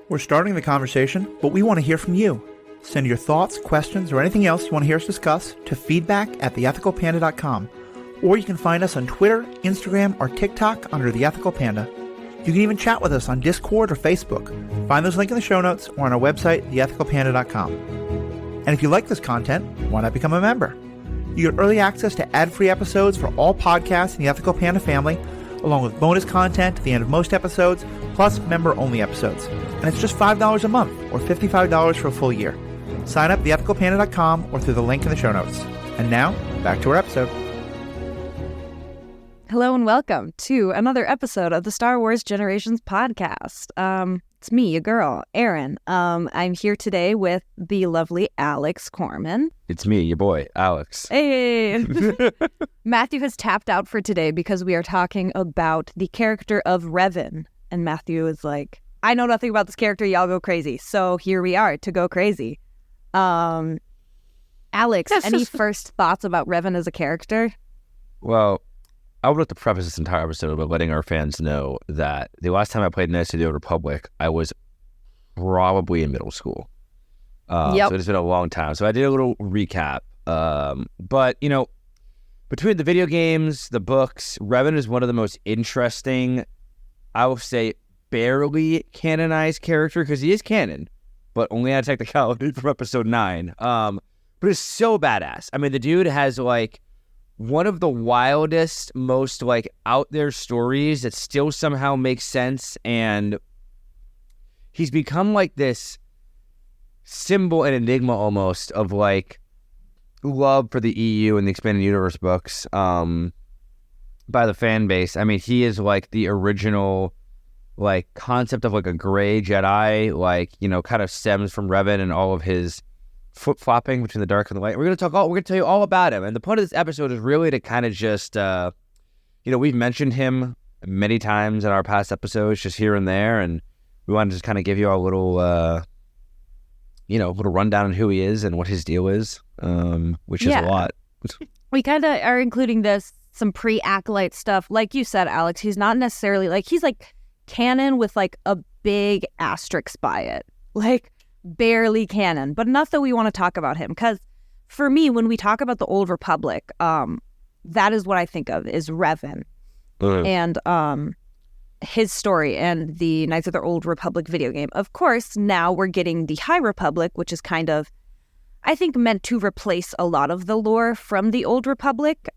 We're starting the conversation, but we want to hear from you. Send your thoughts, questions, or anything else you want to hear us discuss to feedback@theethicalpanda.com. Or you can find us on Twitter, Instagram, or TikTok under The Ethical Panda. You can even chat with us on Discord or Facebook. Find those links in the show notes or on our website, theethicalpanda.com. And if you like this content, why not become a member? You get early access to ad-free episodes for all podcasts in the Ethical Panda family, along with bonus content at the end of most episodes, plus member-only episodes. And it's just $5 a month, or $55 for a full year. Sign up at theethicalpanda.com or through the link in the show notes. And now, back to our episode. Hello and welcome to another episode of the Star Wars Generations podcast. It's me, your girl, Erin. I'm here today with the lovely Alex Corman. It's me, your boy, Alex. Hey! Matthew has tapped out for today because we are talking about the character of Revan. And Matthew is like, I know nothing about this character, y'all go crazy. So here we are to go crazy. Alex, any first thoughts about Revan as a character? Well, I would like to preface this entire episode by letting our fans know that the last time I played Knights of the Old Republic, I was probably in middle school. So it's been a long time. So I did a little recap. But, you know, between the video games, the books, Revan is one of the most interesting, I would say, barely canonized character, because he is canon, but only on technicality from episode 9. But it's so badass. I mean, the dude has, like, one of the wildest, most, like, out there stories that still somehow makes sense, and he's become, like, this symbol and enigma almost of, like, love for the EU and the Expanded Universe books by the fan base. I mean, he is, like, the original, like, concept of, like, a gray Jedi, like, you know, kind of stems from Revan and all of his flip-flopping between the dark and the light. We're going to tell you all about him. And the point of this episode is really to kind of just, you know, we've mentioned him many times in our past episodes, just here and there. And we want to just kind of give you a little, little rundown on who he is and what his deal is, which is a lot. We kind of are including some pre-Acolyte stuff. Like you said, Alex, he's not necessarily, like, he's like canon with like a big asterisk by it. Like, barely canon, but enough that we want to talk about him. Because for me, when we talk about the Old Republic, that is what I think of is Revan and his story and the Knights of the Old Republic video game. Of course, now we're getting the High Republic, which is kind of, I think, meant to replace a lot of the lore from the Old Republic.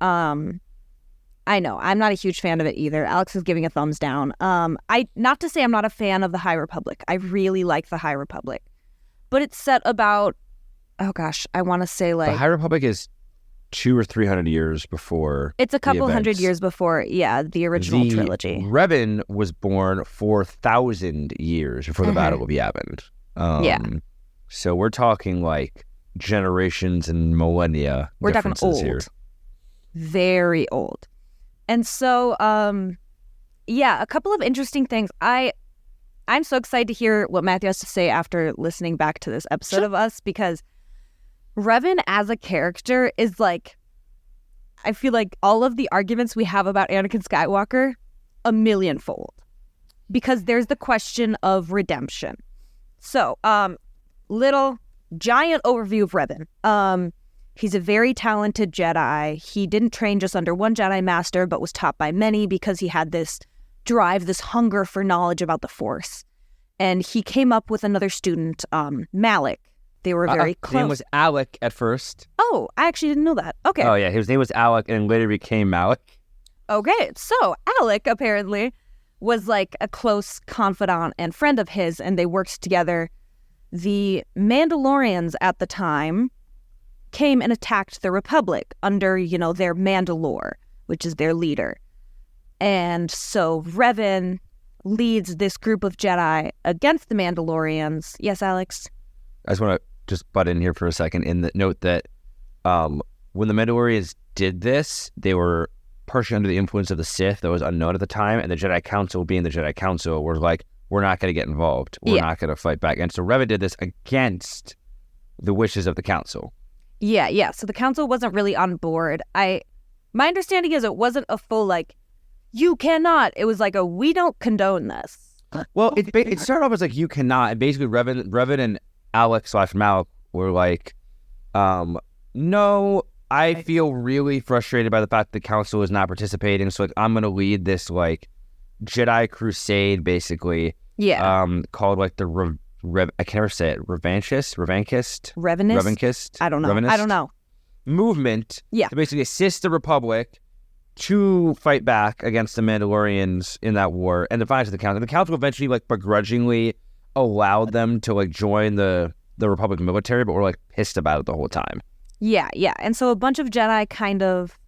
I know, I'm not a huge fan of it either. Alex is giving a thumbs down. Not to say I'm not a fan of the High Republic. I really like the High Republic. But it's set about, oh gosh, I want to say like... The High Republic is 200 or 300 years before. It's a couple hundred years before, the original trilogy. Revan was born 4,000 years before the Battle of Yavin. So we're talking like generations and millennia. We're talking old. Here. Very old. And so, a couple of interesting things. I'm so excited to hear what Matthew has to say after listening back to this episode of us, because Revan as a character is like, I feel like all of the arguments we have about Anakin Skywalker, a millionfold, because there's the question of redemption. So, little giant overview of Revan. He's a very talented Jedi. He didn't train just under one Jedi Master, but was taught by many because he had this drive, this hunger for knowledge about the Force. And he came up with another student, Malik. They were very close. His name was Alec at first. Oh, I actually didn't know that. Okay. Oh, yeah. His name was Alec and later became Malik. Okay. So Alec apparently was like a close confidant and friend of his, and they worked together. The Mandalorians at the time came and attacked the Republic under, their Mandalore, which is their leader. And so Revan leads this group of Jedi against the Mandalorians. Yes, Alex? I just want to just butt in here for a second and note that when the Mandalorians did this, they were partially under the influence of the Sith that was unknown at the time, and the Jedi Council, being the Jedi Council, were like, we're not going to get involved. We're not going to fight back. And so Revan did this against the wishes of the Council. Yeah. So the Council wasn't really on board. My understanding is it wasn't a full, you cannot. It was like we don't condone this. Well, it started off as like you cannot, and basically Revan and Alex / Malik were like, no, I feel really frustrated by the fact that the council is not participating, so like I'm gonna lead this like Jedi crusade, basically. Yeah. Called like the I can't ever say it. Revanchist. I don't know. Revanist I don't know. Movement. Yeah. To basically assist the Republic to fight back against the Mandalorians in that war and defiance of the council. The council eventually like begrudgingly allowed them to like join the Republic military, but were like pissed about it the whole time. Yeah. And so a bunch of Jedi kind of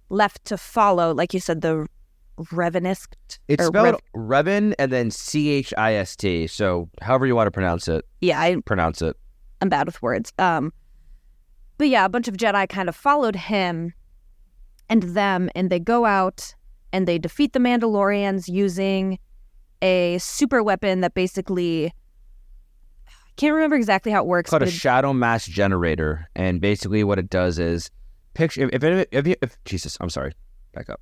left to follow, like you said, the Revanist. It's spelled Revan and then Chist. So however you want to pronounce it. Yeah, I pronounce it. I'm bad with words. But yeah, a bunch of Jedi kind of followed him and them, and they go out and they defeat the Mandalorians using a super weapon that basically, I can't remember exactly how it works. It's called a shadow mass generator, and basically what it does is picture if Jesus, I'm sorry, back up.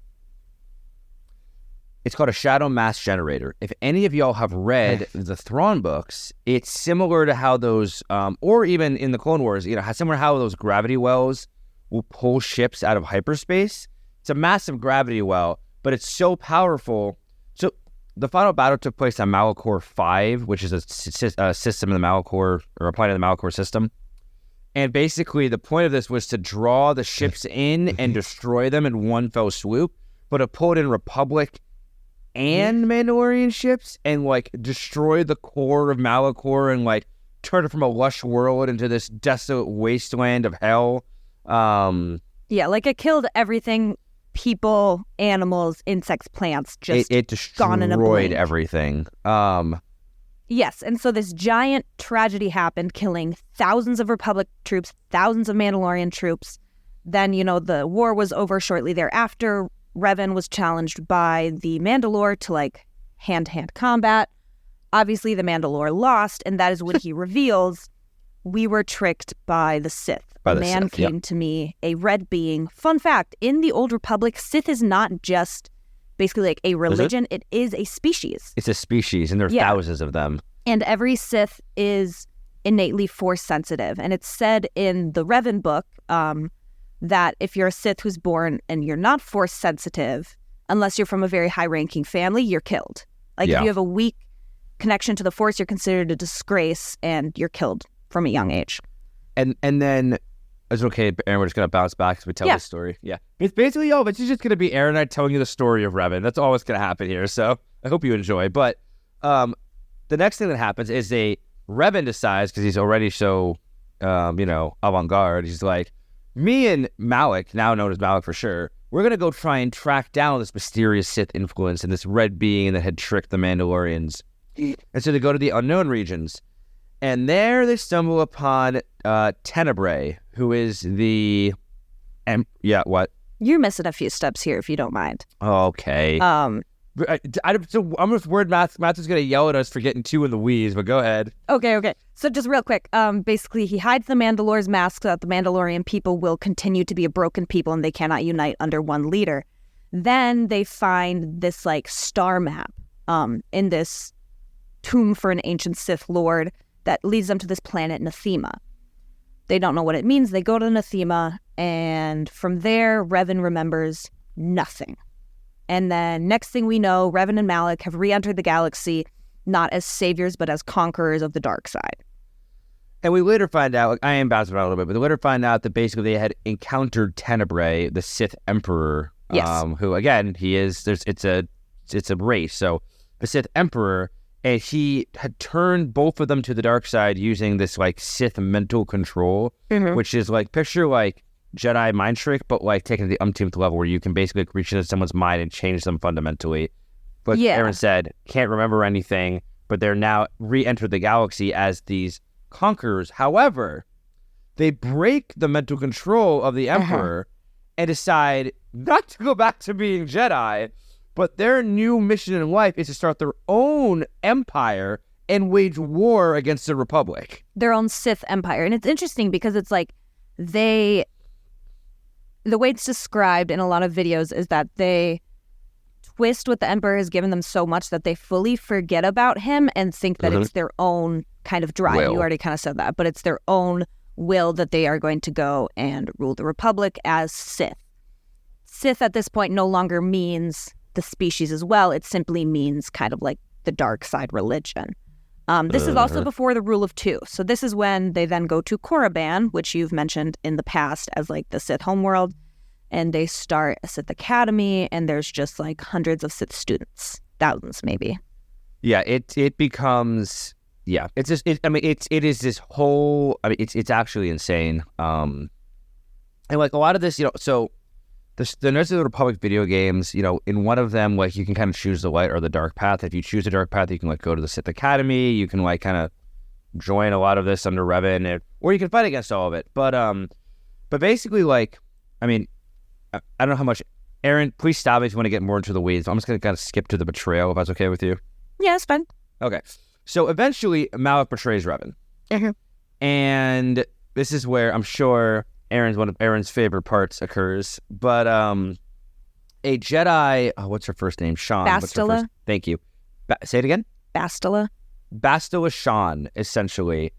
It's called a shadow mass generator. If any of y'all have read the Thrawn books, it's similar to how those, or even in the Clone Wars, similar to how those gravity wells will pull ships out of hyperspace. It's a massive gravity well, but it's so powerful. So the final battle took place on Malachor 5, which is a system in the Malachor, or a planet in the Malachor system. And basically the point of this was to draw the ships in and destroy them in one fell swoop, but to pull it in Republic and Mandalorian ships and like destroy the core of Malachor and like turn it from a lush world into this desolate wasteland of hell. Yeah, like it killed everything, people, animals, insects, plants, just it destroyed gone in a blink. Everything. Yes, and so this giant tragedy happened, killing thousands of Republic troops, thousands of Mandalorian troops. Then, the war was over shortly thereafter. Revan was challenged by the Mandalore to like hand-to-hand combat. Obviously, the Mandalore lost, and that is when he reveals, we were tricked by the Sith. A man came to me, a red being. Fun fact, in the Old Republic, Sith is not just basically like a religion. It is a species. It's a species, and there are thousands of them. And every Sith is innately Force sensitive. And it's said in the Revan book, that if you're a Sith who's born and you're not Force sensitive, unless you're from a very high-ranking family, you're killed. Like if you have a weak connection to the Force, you're considered a disgrace and you're killed from a young age. And then, it's okay, Erin, we're just going to bounce back as we tell this story. Yeah. It's basically, this is just going to be Erin and I telling you the story of Revan. That's all that's going to happen here. So I hope you enjoy. But the next thing that happens is Revan decides, because he's already so, avant-garde, he's like, me and Malik, now known as Malik for sure, we're going to go try and track down this mysterious Sith influence and this red being that had tricked the Mandalorians. And so they go to the unknown regions. And there they stumble upon Tenebrae, who is the... what? You're missing a few steps here, if you don't mind. Okay. So I'm just worried Matt's is going to yell at us for getting too in the weeds, but go ahead. Okay. So just real quick, basically he hides the Mandalore's mask so that the Mandalorian people will continue to be a broken people and they cannot unite under one leader. Then they find this like star map in this tomb for an ancient Sith Lord that leads them to this planet Nathema. They don't know what it means. They go to Nathema, and from there, Revan remembers nothing. And then next thing we know, Revan and Malik have re-entered the galaxy, not as saviors, but as conquerors of the dark side. And we later find out, I am bouncing around a little bit, but we later find out that basically they had encountered Tenebrae, the Sith Emperor, who again, it's a race. So the Sith Emperor, and he had turned both of them to the dark side using this like Sith mental control, which is like, picture like Jedi mind trick, but like taken to the umpteenth level where you can basically reach into someone's mind and change them fundamentally. But Erin said, can't remember anything, but they're now re-entered the galaxy as these conquerors. However, they break the mental control of the Emperor and decide not to go back to being Jedi, but their new mission in life is to start their own empire and wage war against the Republic. Their own Sith empire. And it's interesting because it's like the way it's described in a lot of videos is that they twist what the Emperor has given them so much that they fully forget about him and think that it's their own kind of drive. Will. You already kind of said that, but it's their own will that they are going to go and rule the Republic as Sith. Sith at this point no longer means the species as well. It simply means kind of like the dark side religion. This is also before the Rule of Two. So this is when they then go to Korriban, which you've mentioned in the past as like the Sith homeworld. And they start a Sith Academy, and there's just like hundreds of Sith students, thousands maybe. Yeah, it becomes It's just it is this whole. I mean, it's actually insane. And like a lot of this, so the Knights of the Republic video games, in one of them, like you can kind of choose the light or the dark path. If you choose the dark path, you can like go to the Sith Academy. You can like kind of join a lot of this under Revan, or you can fight against all of it. But basically, like, I mean. I don't know how much. Erin, please stop me if you want to get more into the weeds. I'm just going to kind of skip to the betrayal, if that's okay with you. Yeah, it's fine. Okay. So eventually, Malak betrays Revan. Mm-hmm. And this is where I'm sure one of Erin's favorite parts occurs. But a Jedi, what's her first name? Sean. Bastila. Thank you. Say it again? Bastila. Bastila Sean, essentially,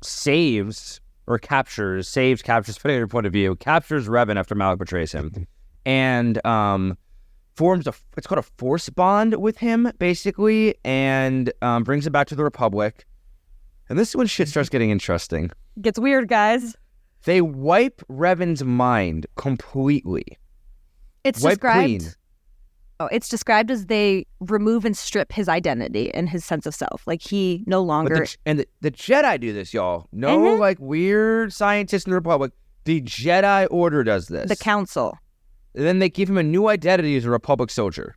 saves, captures, depending on your point of view, captures Revan after Malak betrays him, and forms it's called a force bond with him, basically, and brings him back to the Republic. And this is when shit starts getting interesting. Gets weird, guys. They wipe Revan's mind completely. It's described. Oh, it's described as they remove and strip his identity and his sense of self. Like he no longer. The Jedi do this, y'all. No, like weird scientists in the Republic. The Jedi Order does this. The Council. And then they give him a new identity as a Republic soldier.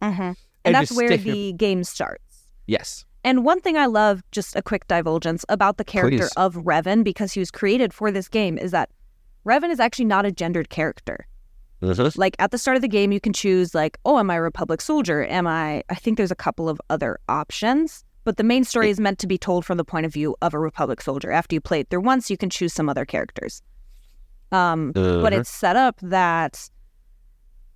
And that's where the game starts. Yes. And one thing I love, just a quick divulgence about the character of Revan, because he was created for this game, is that Revan is actually not a gendered character. Like at the start of the game, you can choose like, oh, am I a Republic soldier? I think there's a couple of other options, but the main story is meant to be told from the point of view of a Republic soldier. After you play it through once, you can choose some other characters. But it's set up that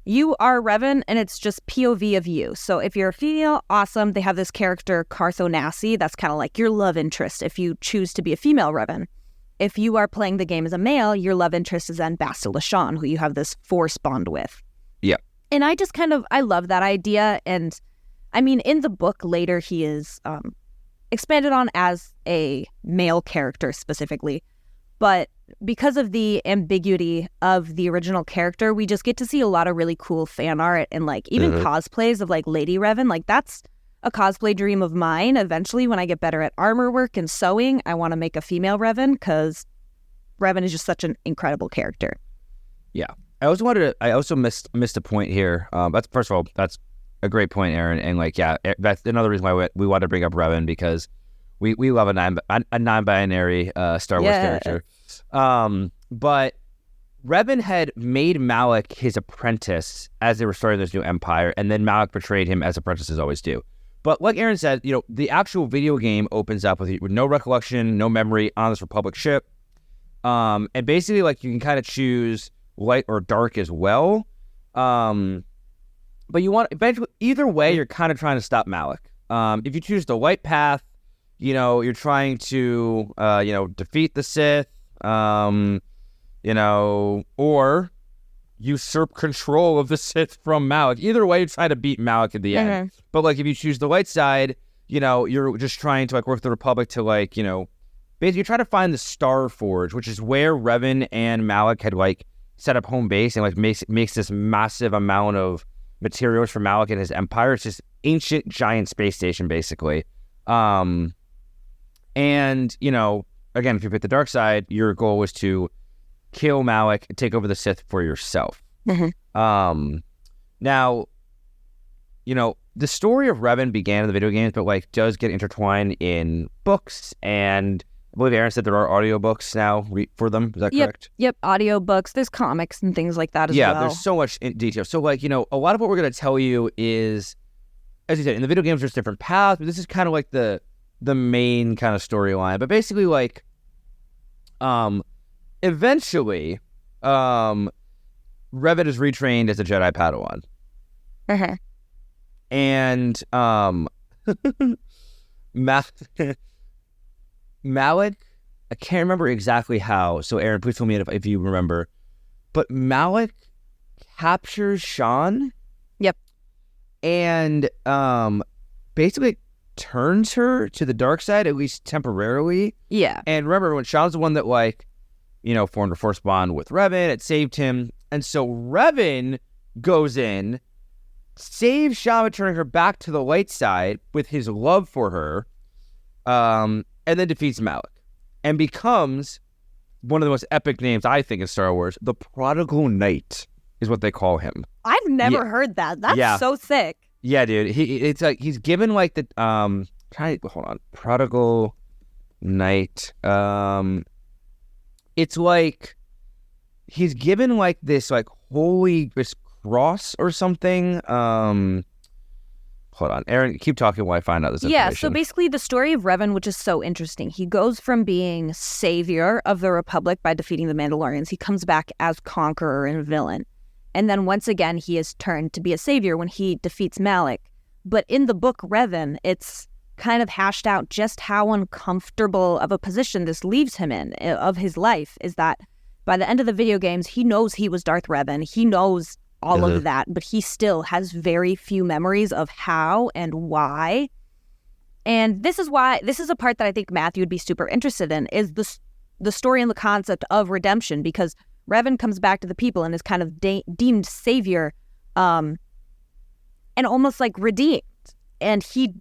you are Revan and it's just POV of you. So if you're a female, awesome. They have this character, Cartho Nassi. That's kind of like your love interest if you choose to be a female Revan. If you are playing the game as a male, your love interest is then Bastila Shan, who you have this force bond with. Yeah. And I love that idea. And I mean, in the book later, he is expanded on as a male character specifically. But because of the ambiguity of the original character, we just get to see a lot of really cool fan art and like even cosplays of like Lady Revan. Like that's a cosplay dream of mine. Eventually, when I get better at armor work and sewing, I want to make a female Revan because Revan is just such an incredible character. Yeah. I also missed a point here. First of all, that's a great point, Erin. And like, yeah, that's another reason why we want to bring up Revan, because we love a non-binary Star Wars character. But Revan had made Malak his apprentice as they were starting this new empire, and then Malak betrayed him, as apprentices always do. But like Erin said, the actual video game opens up with no recollection, no memory on this Republic ship. And basically, like, you can kind of choose light or dark as well. But you want, eventually, either way, you're kind of trying to stop Malak. If you choose the light path, you're trying to, defeat the Sith, or usurp control of the Sith from Malak. Either way, you try to beat Malak at the end. But like, if you choose the light side, you're just trying to like work with the Republic to like, basically try to find the Star Forge, which is where Revan and Malak had like set up home base and like makes this massive amount of materials for Malak and his empire. It's just ancient giant space station, basically. And again, if you pick the dark side, your goal was to kill Malak and take over the Sith for yourself. Now, the story of Revan began in the video games, but like does get intertwined in books, and I believe Erin said there are audiobooks now for them. Is that correct? Yep, audiobooks. There's comics and things like that as well. Yeah, there's so much in detail. So like, a lot of what we're going to tell you is, as you said, in the video games there's different paths, but this is kind of like the main kind of storyline. But basically, like, eventually, Revan is retrained as a Jedi Padawan. Uh-huh. And Malik, I can't remember exactly how. So Erin, please fill me in if you remember. But Malik captures Sean. Yep. And basically turns her to the dark side, at least temporarily. Yeah. And remember, when Sean's the one that, like, you know, formed a force bond with Revan, it saved him. And so Revan goes in, saves Sean by turning her back to the light side with his love for her, and then defeats Malik. And becomes one of the most epic names, I think, in Star Wars. The Prodigal Knight is what they call him. I've never heard that. That's so sick. Yeah, dude. It's like he's given like the Prodigal Knight. It's like he's given like this like holy cross or something. Hold on, Erin, keep talking while I find out this information. Yeah, so basically the story of Revan, which is so interesting, he goes from being savior of the Republic by defeating the Mandalorians. He comes back as conqueror and villain. And then once again, he is turned to be a savior when he defeats Malik. But in the book Revan, it's kind of hashed out just how uncomfortable of a position this leaves him in of his life, is that by the end of the video games, he knows he was Darth Revan. He knows all of that, but he still has very few memories of how and why. And this is a part that I think Matthew would be super interested in, is the story and the concept of redemption, because Revan comes back to the people and is kind of deemed savior, and almost like redeemed. And he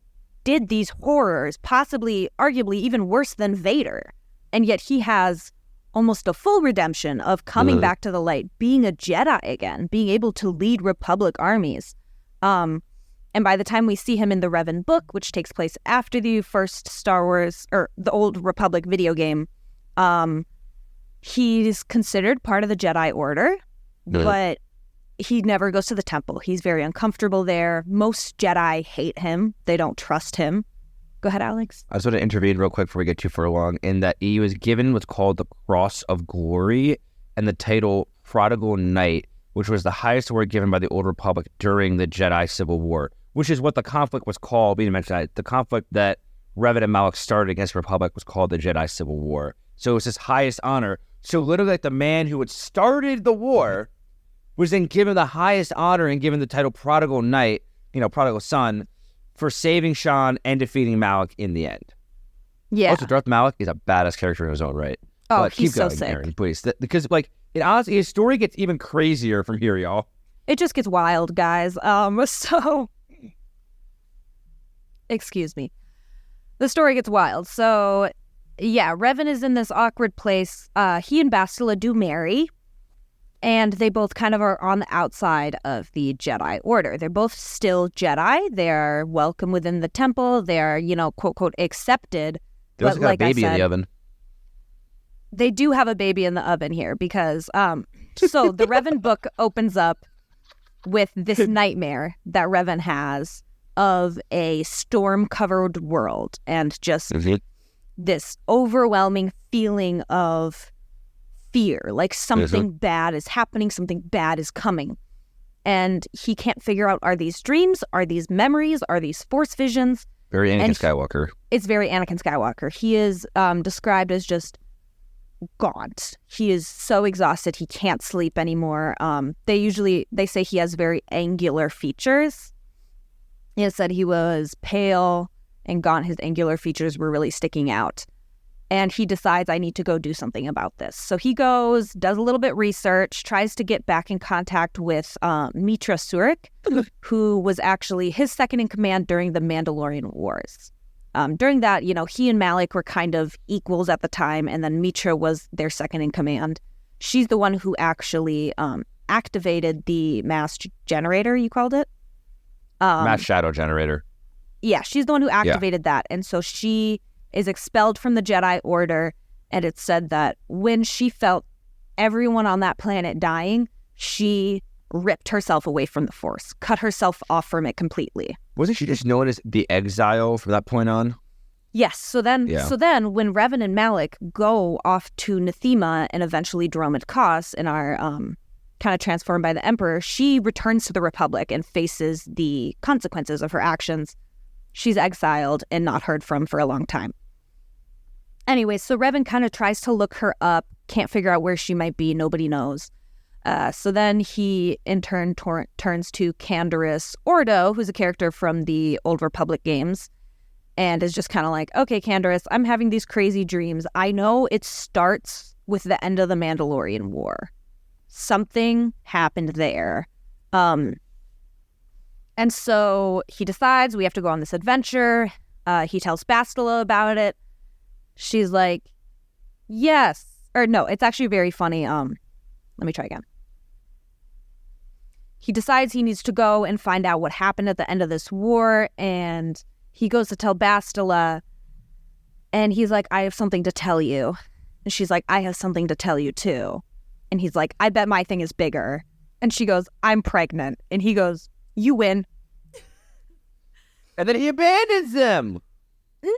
did these horrors, possibly, arguably even worse than Vader. And yet he has almost a full redemption of coming back to the light, being a Jedi again, being able to lead Republic armies. And by the time we see him in the Revan book, which takes place after the first Star Wars, or the Old Republic video game, he's considered part of the Jedi Order, but he never goes to the temple. He's very uncomfortable there. Most Jedi hate him. They don't trust him. Go ahead, Alex. I just want to intervene real quick before we get too far along, in that he was given what's called the Cross of Glory and the title Prodigal Knight, which was the highest award given by the Old Republic during the Jedi Civil War, which is what the conflict was called. We didn't mention that. The conflict that Revan and Malik started against the Republic was called the Jedi Civil War. So it was his highest honor. So literally, like, the man who had started the war was then given the highest honor and given the title Prodigal Knight, prodigal son, for saving Sean and defeating Malik in the end. Yeah. Also, Darth Malik is a badass character in his own right. Oh, but he's keep going, so sick. Erin, please. Because, like, it honestly, his story gets even crazier from here, y'all. It just gets wild, guys. Excuse me. The story gets wild. So, yeah, Revan is in this awkward place. He and Bastila do marry. And they both kind of are on the outside of the Jedi Order. They're both still Jedi. They're welcome within the temple. They're, quote, quote, accepted. They also got a baby in the oven. They do have a baby in the oven here because, so the Revan book opens up with this nightmare that Revan has of a storm-covered world and just this overwhelming feeling of fear, like something bad is happening, something bad is coming. And he can't figure out, are these dreams? Are these memories? Are these force visions? Very Anakin Skywalker. It's very Anakin Skywalker. He is described as just gaunt. He is so exhausted, he can't sleep anymore. They say he has very angular features. It said he was pale and gaunt. His angular features were really sticking out. And he decides, I need to go do something about this. So he goes, does a little bit research, tries to get back in contact with Mitra Surik, who was actually his second in command during the Mandalorian Wars. During that, he and Malik were kind of equals at the time, and then Mitra was their second in command. She's the one who actually activated the mass generator, you called it? Mass shadow generator. Yeah, she's the one who activated that. And so she is expelled from the Jedi Order, and it's said that when she felt everyone on that planet dying, she ripped herself away from the Force, cut herself off from it completely. Wasn't she just known as the Exile from that point on? Yes. So then when Revan and Malik go off to Nathema and eventually Dromund Kaas in our kind of transformed by the Emperor, she returns to the Republic and faces the consequences of her actions. She's exiled and not heard from for a long time. Anyway, so Revan kind of tries to look her up, can't figure out where she might be, nobody knows. So then he, in turn, turns to Canderous Ordo, who's a character from the Old Republic games, and is just kind of like, okay, Canderous, I'm having these crazy dreams. I know it starts with the end of the Mandalorian War. Something happened there. And so he decides we have to go on this adventure. He tells Bastila about it. She's like, yes. Or no, it's actually very funny. Let me try again. He decides he needs to go and find out what happened at the end of this war, and he goes to tell Bastila, and he's like, I have something to tell you. And she's like, I have something to tell you too. And he's like, I bet my thing is bigger. And she goes, I'm pregnant. And he goes, you win. And then he abandons them.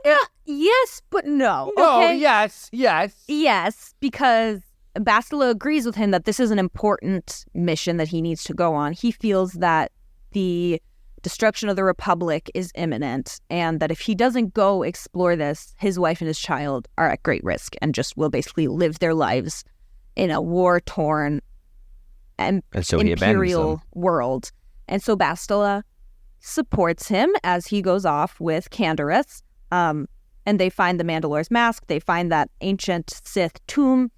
No, yes, but no. No, okay? yes. Yes, because Bastila agrees with him that this is an important mission that he needs to go on. He feels that the destruction of the Republic is imminent, and that if he doesn't go explore this, his wife and his child are at great risk and just will basically live their lives in a war-torn and so imperial world. And so Bastila supports him as he goes off with Canderous, and they find the Mandalore's mask. They find that ancient Sith tomb,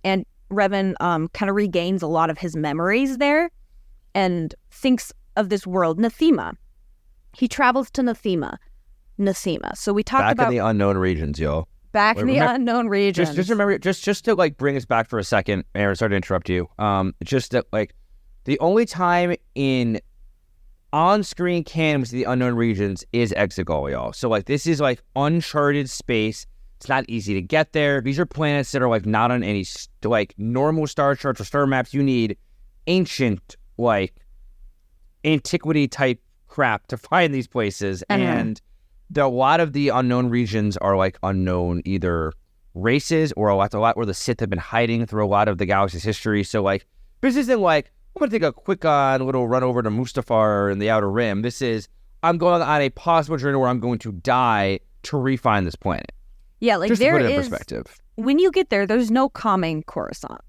and Revan kind of regains a lot of his memories there and thinks of this world, Nathema. He travels to Nathema. So we talked about... Back in the unknown regions, y'all. Unknown regions. Just remember, just to like bring us back for a second, Erin, sorry to interrupt you. Just that like the only time in on-screen canon with the unknown regions is Exegol, y'all. So like this is like uncharted space. It's not easy to get there. These are planets that are like not on any like normal star charts or star maps. You need ancient like antiquity type crap to find these places, and a lot of the unknown regions are like unknown either races or a lot where the Sith have been hiding through a lot of the galaxy's history. So like this isn't like I'm gonna take a quick little run over to Mustafar in the Outer Rim. This is I'm going on a possible journey where I'm going to die to refine this planet. Yeah, like just there to put it in is perspective. When you get there, there's no calming Coruscant.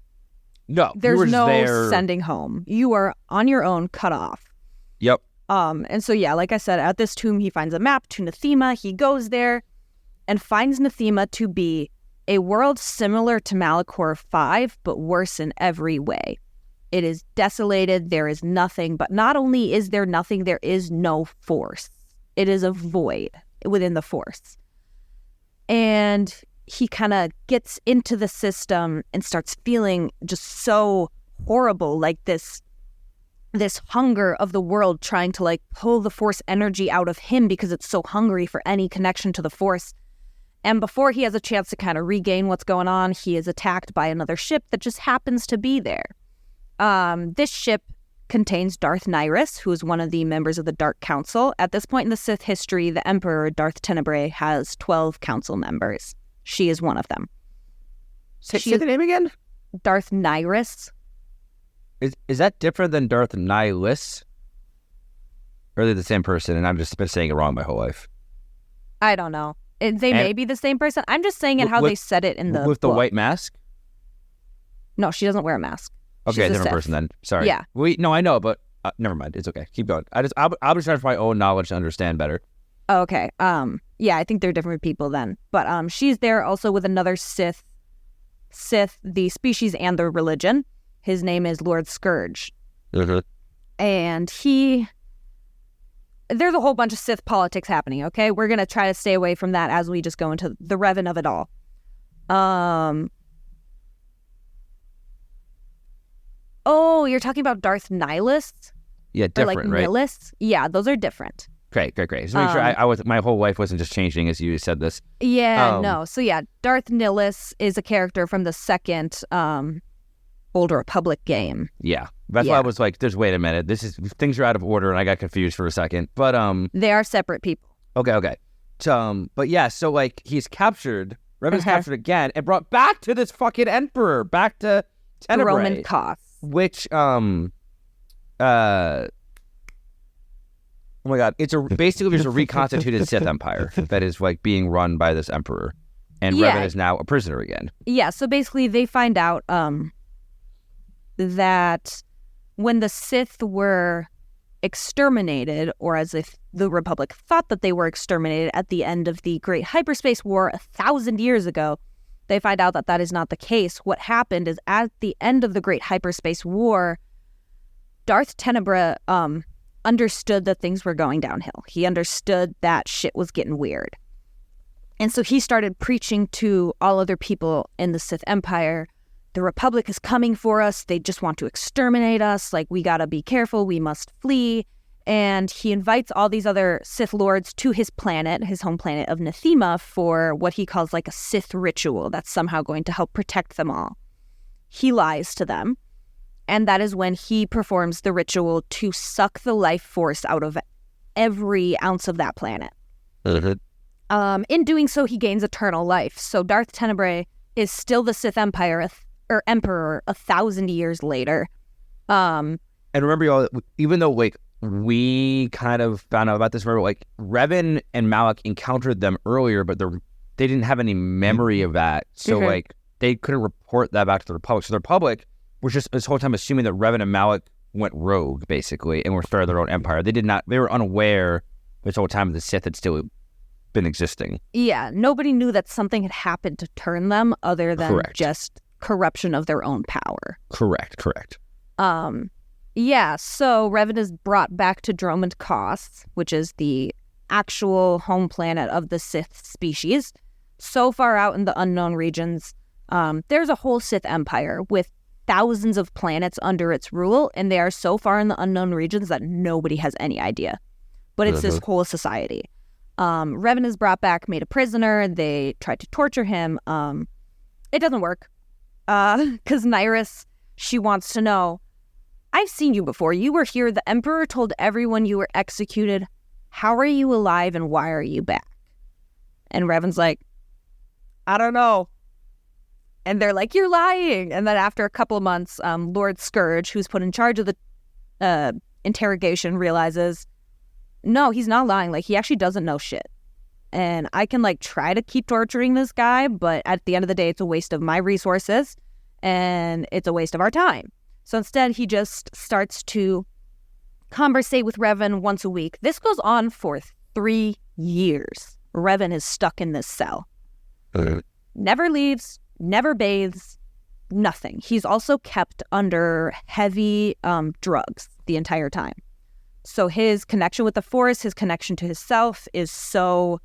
No, there's no there. Sending home. You are on your own, cut off. Yep. And so yeah, like I said, at this tomb he finds a map to Nathema. He goes there and finds Nathema to be a world similar to Malachor 5, but worse in every way. It is desolated. There is nothing, but not only is there nothing, there is no force. It is a void within the force. And he kind of gets into the system and starts feeling just so horrible, like this hunger of the world trying to like pull the force energy out of him because it's so hungry for any connection to the force. And before he has a chance to kind of regain what's going on, he is attacked by another ship that just happens to be there. This ship contains Darth Nihilus, who is one of the members of the Dark Council. At this point in the Sith history, the Emperor, Darth Tenebrae, has 12 council members. She is one of them. Say the name again? Darth Nihilus. Is that different than Darth Nihilus? Or are they the same person and I've just been saying it wrong my whole life? I don't know. They may be the same person. I'm just saying it how they said it in the With the book. white mask? No, she doesn't wear a mask. Okay, different person then. Sorry. Yeah. No, I know, but never mind. It's okay. Keep going. I'll be trying for my own knowledge to understand better. Okay. Yeah, I think they're different people then. But she's there also with another Sith, the species and the religion. His name is Lord Scourge. Mm-hmm. And there's a whole bunch of Sith politics happening, okay? We're going to try to stay away from that as we just go into the Revan of it all. Oh, you're talking about Darth Nihilus? Yeah, different, or like Nihilus? Yeah, those are different. Great. So make sure my whole life wasn't just changing as you said this. Yeah, no. So yeah, Darth Nihilus is a character from the second Old Republic game. Yeah. That's why I was like, wait a minute. Things are out of order and I got confused for a second. But they are separate people. Okay. But yeah, so like he's captured, Revan's captured again and brought back to this fucking emperor, back to Tenebrae. The Roman Koth. Which oh my God! Basically there's a reconstituted Sith Empire that is like being run by this emperor, and Revan is now a prisoner again. Yeah. So basically, they find out that when the Sith were exterminated, or as if the Republic thought that they were exterminated at the end of the Great Hyperspace War 1,000 years ago, they find out that that is not the case. What happened is at the end of the Great Hyperspace War, Darth Tenebra understood that things were going downhill. He understood that shit was getting weird. And so he started preaching to all other people in the Sith Empire, the Republic is coming for us. They just want to exterminate us. Like, we gotta be careful. We must flee. And he invites all these other Sith Lords to his planet, his home planet of Nathema, for what he calls like a Sith ritual that's somehow going to help protect them all. He lies to them. And that is when he performs the ritual to suck the life force out of every ounce of that planet. In doing so, he gains eternal life. So Darth Tenebrae is still the Sith Empire, or Emperor, 1,000 years later. And remember, y'all, even though like we kind of found out about this, remember, like Revan and Malak encountered them earlier, but they didn't have any memory of that. So like they couldn't report that back to the Republic. So the Republic was just this whole time assuming that Revan and Malak went rogue, basically, and were started their own empire. They were unaware this whole time the Sith had still been existing. Yeah, nobody knew that something had happened to turn them other than just corruption of their own power. Correct. Yeah, so Revan is brought back to Dromund Kaas, which is the actual home planet of the Sith species. So far out in the unknown regions, there's a whole Sith empire with thousands of planets under its rule, and they are so far in the unknown regions that nobody has any idea. But it's this whole society. Revan is brought back, made a prisoner. They tried to torture him. It doesn't work. Because Nyrus, she wants to know, I've seen you before. You were here. The Emperor told everyone you were executed. How are you alive and why are you back? And Revan's like, I don't know. And they're like, you're lying. And then after a couple of months, Lord Scourge, who's put in charge of the interrogation, realizes, no, he's not lying. Like, he actually doesn't know shit. And I can, like, try to keep torturing this guy, but at the end of the day, it's a waste of my resources, and it's a waste of our time. So instead, he just starts to conversate with Revan once a week. This goes on for 3 years. Revan is stuck in this cell. Never leaves, never bathes, nothing. He's also kept under heavy drugs the entire time. So his connection with the Force, his connection to himself is so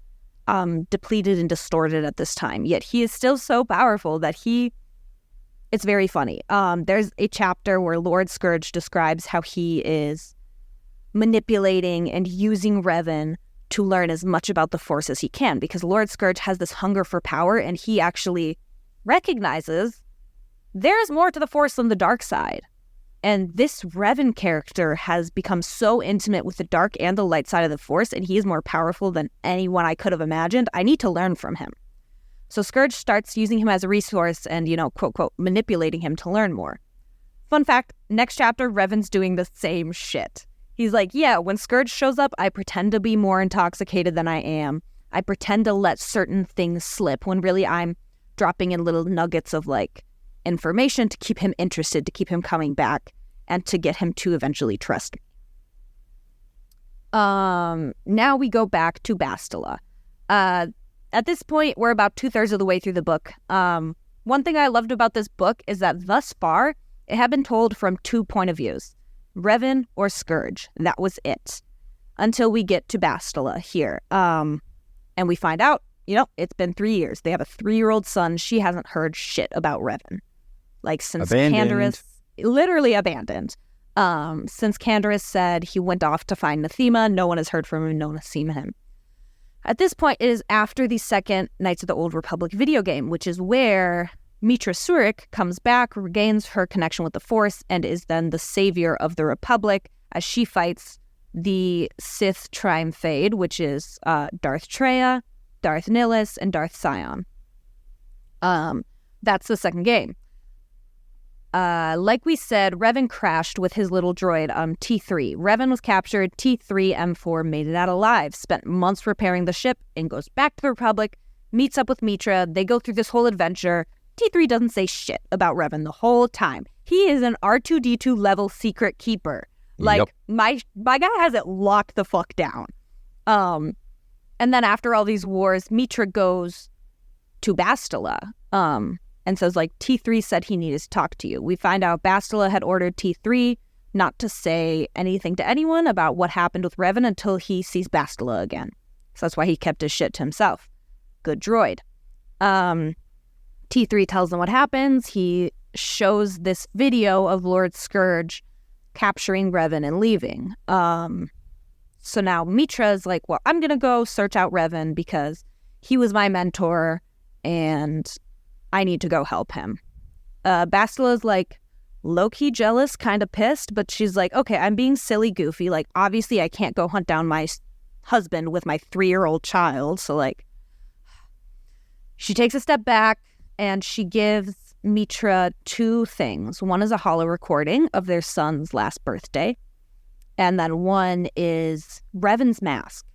depleted and distorted at this time. Yet he is still so powerful that it's very funny. There's a chapter where Lord Scourge describes how he is manipulating and using Revan to learn as much about the Force as he can, because Lord Scourge has this hunger for power, and he actually recognizes there's more to the Force than the dark side. And this Revan character has become so intimate with the dark and the light side of the Force, and he is more powerful than anyone I could have imagined. I need to learn from him. So Scourge starts using him as a resource and, quote, quote, manipulating him to learn more. Fun fact, next chapter, Revan's doing the same shit. He's like, yeah, when Scourge shows up, I pretend to be more intoxicated than I am. I pretend to let certain things slip when really I'm dropping in little nuggets of, like, information to keep him interested, to keep him coming back, and to get him to eventually trust me. Now we go back to Bastila. At this point, we're about 2/3 of the way through the book. One thing I loved about this book is that thus far, it had been told from 2 point of views. Revan or Scourge. That was it. Until we get to Bastila here. And we find out, it's been 3 years. They have a 3-year-old son. She hasn't heard shit about Revan. Like, since Canderous, literally abandoned. Since Canderous said he went off to find Nathema, no one has heard from him, no one has seen him. At this point, it is after the second Knights of the Old Republic video game, which is where Mitra Surik comes back, regains her connection with the Force, and is then the savior of the Republic as she fights the Sith Triumphade, which is Darth Traya, Darth Nihilus, and Darth Sion. That's the second game. Like we said, Revan crashed with his little droid, T3. Revan was captured. T3-M4 made it out alive, spent months repairing the ship, and goes back to the Republic, meets up with Mitra. They go through this whole adventure. T3 doesn't say shit about Revan the whole time. He is an R2-D2 level secret keeper. Like, yep. my guy has it locked the fuck down. And then after all these wars, Mitra goes to Bastila, and says, like, T3 said he needed to talk to you. We find out Bastila had ordered T3 not to say anything to anyone about what happened with Revan until he sees Bastila again. So that's why he kept his shit to himself. Good droid. T3 tells them what happens. He shows this video of Lord Scourge capturing Revan and leaving. So now Mitra's like, well, I'm going to go search out Revan because he was my mentor and I need to go help him. Bastila's like low-key jealous, kind of pissed, but she's like, okay, I'm being silly goofy. Like, obviously I can't go hunt down my husband with my 3-year-old child. So, like, she takes a step back and she gives Mitra 2 things. One is a holo recording of their son's last birthday. And then one is Revan's mask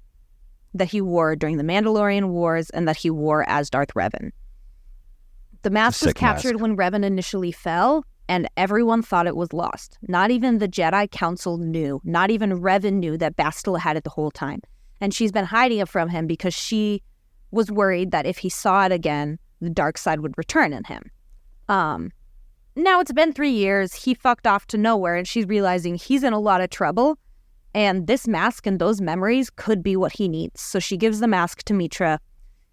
that he wore during the Mandalorian Wars and that he wore as Darth Revan. The mask was captured when Revan initially fell, and everyone thought it was lost. Not even the Jedi Council knew. Not even Revan knew that Bastila had it the whole time. And she's been hiding it from him because she was worried that if he saw it again, the dark side would return in him. Now it's been 3 years. He fucked off to nowhere, and she's realizing he's in a lot of trouble. And this mask and those memories could be what he needs. So she gives the mask to Mitra.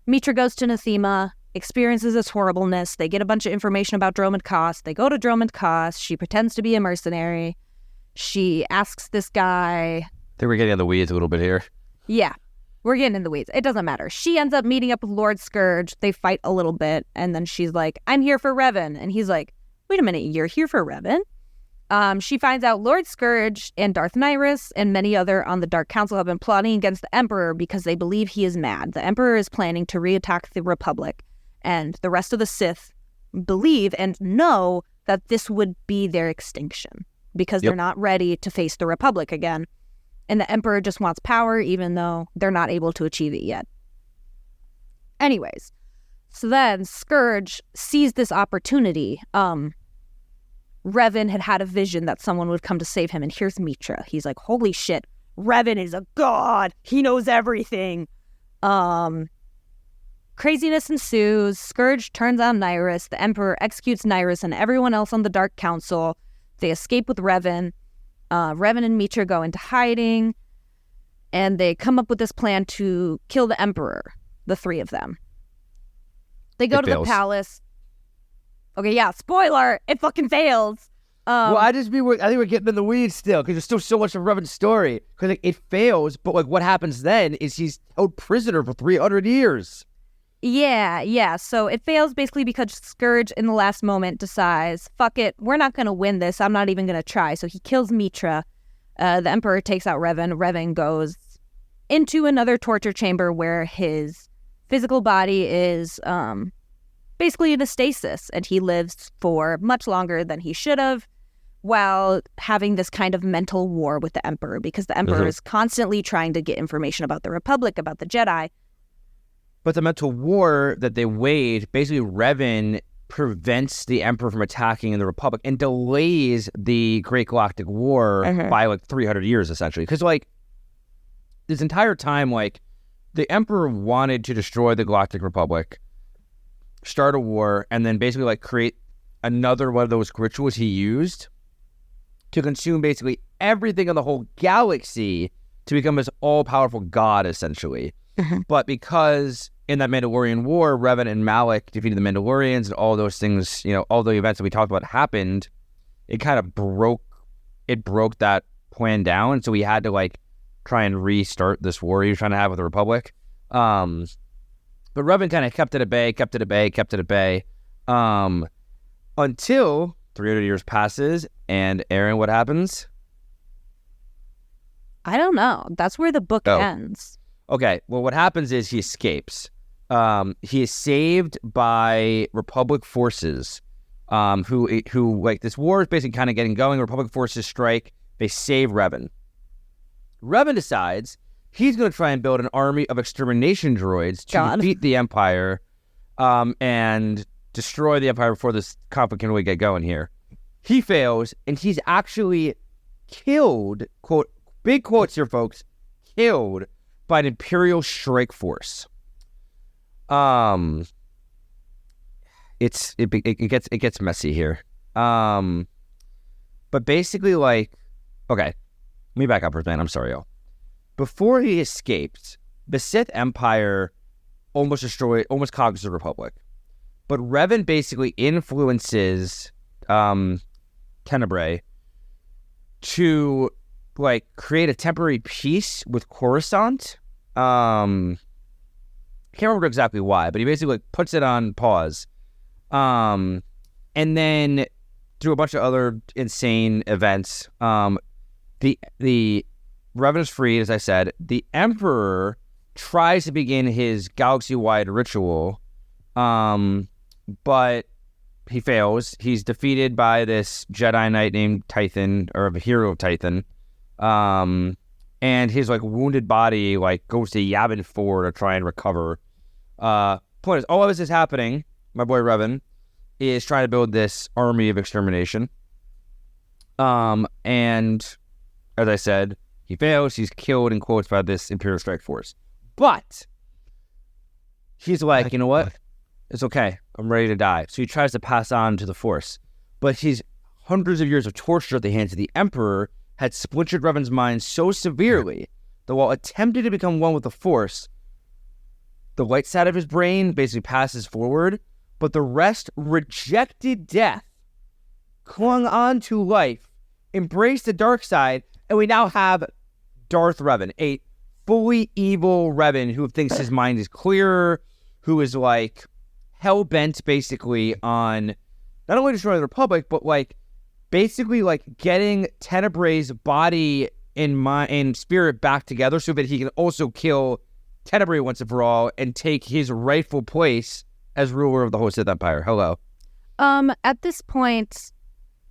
Mitra goes to Nathema, experiences its horribleness. They get a bunch of information about Dromund Kaas. They go to Dromund Kaas. She pretends to be a mercenary. She asks this guy... I think we're getting in the weeds a little bit here. Yeah, we're getting in the weeds. It doesn't matter. She ends up meeting up with Lord Scourge. They fight a little bit, and then she's like, I'm here for Revan. And he's like, wait a minute, you're here for Revan? She finds out Lord Scourge and Darth Nihilus and many other on the Dark Council have been plotting against the Emperor because they believe he is mad. The Emperor is planning to reattack the Republic, and the rest of the Sith believe and know that this would be their extinction because they're not ready to face the Republic again. And the Emperor just wants power even though they're not able to achieve it yet. Anyways, so then Scourge sees this opportunity. Revan had a vision that someone would come to save him, and here's Mitra. He's like, holy shit, Revan is a god. He knows everything. Craziness ensues. Scourge turns on Nihilus. The Emperor executes Nihilus and everyone else on the Dark Council. They escape with Revan. Revan and Mitra go into hiding, and they come up with this plan to kill the Emperor, the 3 of them. They go to the palace. Okay, yeah, spoiler, it fucking fails. Well, I think we're getting in the weeds still, because there's still so much of Revan's story. Because like, it fails, but like what happens then is he's held prisoner for 300 years. Yeah. So it fails basically because Scourge in the last moment decides, fuck it, we're not going to win this. I'm not even going to try. So he kills Mitra. The Emperor takes out Revan. Revan goes into another torture chamber where his physical body is basically in a stasis, and he lives for much longer than he should have while having this kind of mental war with the Emperor, because the Emperor is constantly trying to get information about the Republic, about the Jedi. But the mental war that they waged, basically Revan prevents the Emperor from attacking in the Republic and delays the Great Galactic War by like 300 years, essentially. Because like this entire time, like the Emperor wanted to destroy the Galactic Republic, start a war, and then basically like create another one of those rituals he used to consume basically everything in the whole galaxy to become this all-powerful god, essentially. But because in that Mandalorian War, Revan and Malak defeated the Mandalorians and all those things, you know, all the events that we talked about happened, it kind of broke that plan down. So he had to like try and restart this war he was trying to have with the Republic. But Revan kind of kept it at bay, until 300 years passes. And Erin, what happens? I don't know. That's where the book ends. Okay, well, what happens is he escapes. He is saved by Republic forces who like this war is basically kind of getting going. Republic forces strike. They save Revan. Revan decides he's going to try and build an army of extermination droids to defeat the Empire and destroy the Empire before this conflict can really get going here. He fails, and he's actually killed, quote, big quotes here, folks, killed by an Imperial strike force. It gets messy here. But basically, like, okay, let me back up for a minute. I'm sorry, y'all. Before he escaped, the Sith Empire almost conquers the Republic. But Revan basically influences Tenebrae to like create a temporary peace with Coruscant. Can't remember exactly why, but he basically like puts it on pause. And then through a bunch of other insane events, the Revan is freed, as I said. The Emperor tries to begin his galaxy-wide ritual, but he fails. He's defeated by this Jedi Knight named Tython, or a hero of Tython. And his like wounded body like goes to Yavin 4 to try and recover. Point is, all of this is happening. My boy Revan is trying to build this army of extermination. And as I said, he fails. He's killed in quotes by this Imperial strike force. But he's like, you know what? It's okay. I'm ready to die. So he tries to pass on to the Force. But his hundreds of years of torture at the hands of the Emperor had splintered Revan's mind so severely that while attempting to become one with the Force, the light side of his brain basically passes forward, but the rest rejected death, clung on to life, embraced the dark side, and we now have Darth Revan, a fully evil Revan who thinks his mind is clearer, who is like hell-bent basically on not only destroying the Republic, but like basically like getting Tenebrae's body and mind and spirit back together so that he can also kill Tenebrae once and for all and take his rightful place as ruler of the whole Sith Empire. Hello. At this point,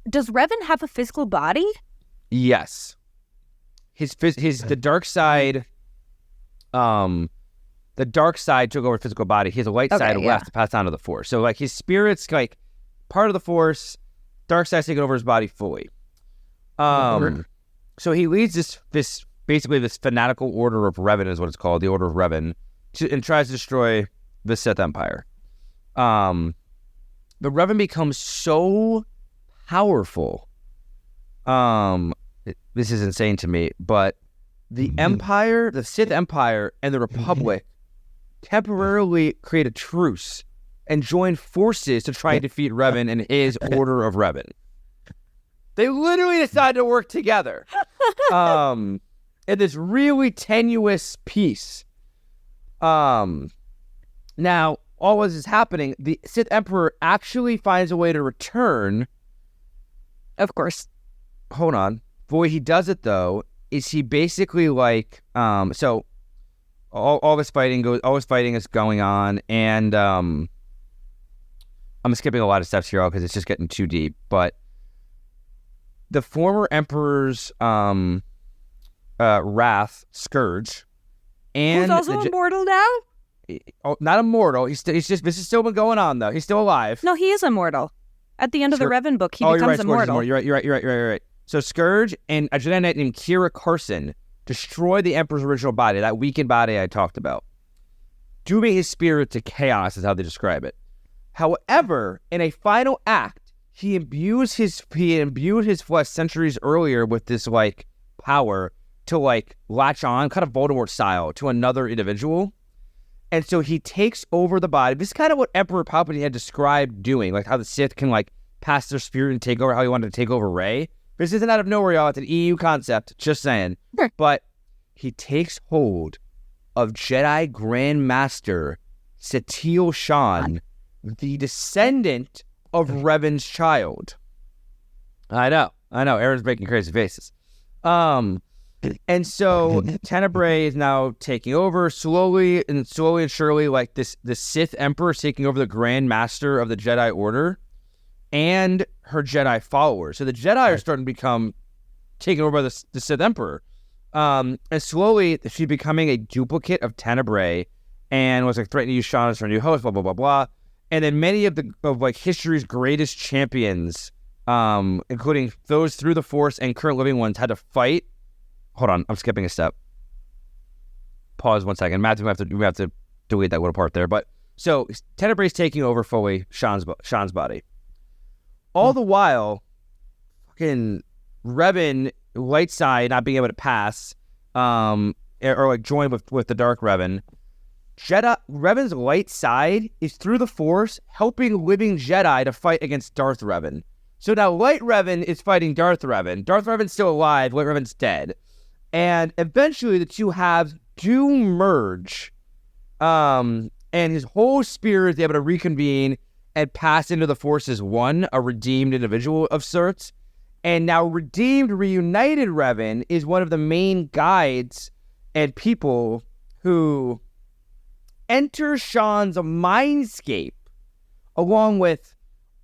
does Revan have a physical body? Yes. The dark side, the dark side took over his physical body. He has a light side left to pass on to the Force. So like his spirit's like part of the Force. Dark side's taking over his body fully. So he leads this fanatical order of Revan is what it's called, the Order of Revan, and tries to destroy the Sith Empire. The Revan becomes so powerful. This is insane to me, but the Empire, the Sith Empire, and the Republic temporarily create a truce and join forces to try and defeat Revan and his Order of Revan. They literally decided to work together in this really tenuous peace. Now, all this is happening, the Sith Emperor actually finds a way to return. Of course. Hold on. The way he does it, though, is he basically like, so all this fighting is going on, and I'm skipping a lot of steps here because it's just getting too deep, but the former Emperor's wrath, Scourge, and who's also immortal now? Not immortal. He's just this has still been going on though. He's still alive. No, he is immortal. At the end of the Revan book, he becomes immortal. You're right. So Scourge and a Jedi Knight named Kira Carson destroy the Emperor's original body, that weakened body I talked about, dooming his spirit to chaos is how they describe it. However, in a final act, he imbued his flesh centuries earlier with this like power to like latch on, kind of Voldemort style, to another individual. And so he takes over the body. This is kind of what Emperor Palpatine had described doing, like how the Sith can like pass their spirit and take over, how he wanted to take over Rey. This isn't out of nowhere, y'all. It's an EU concept, just saying. Sure. But he takes hold of Jedi Grand Master Satele Shan, the descendant of Revan's child. I know. Erin's making crazy faces. And so Tenebrae is now taking over slowly and surely, like the Sith Emperor is taking over the Grand Master of the Jedi Order. and her Jedi followers. So the Jedi are starting to become taken over by the Sith Emperor. And slowly she's becoming a duplicate of Tenebrae and was like threatening to use Sean as her new host, blah, blah, blah, blah. And then many of history's greatest champions, including those through the Force and current living ones, had to fight. Hold on, I'm skipping a step. Pause 1 second. Matthew, we have to delete that little part there. But so Tenebrae's taking over fully Sean's body. All the while, fucking Revan, light side, not being able to pass, or like join with the Dark Revan. Revan's light side is through the Force helping living Jedi to fight against Darth Revan. So now Light Revan is fighting Darth Revan. Darth Revan's still alive. Light Revan's dead. And eventually the two halves do merge. And his whole spirit is able to reconvene and pass into the Force as one, a redeemed individual of sorts. And now redeemed, reunited Revan is one of the main guides and people who enter Sean's mindscape, along with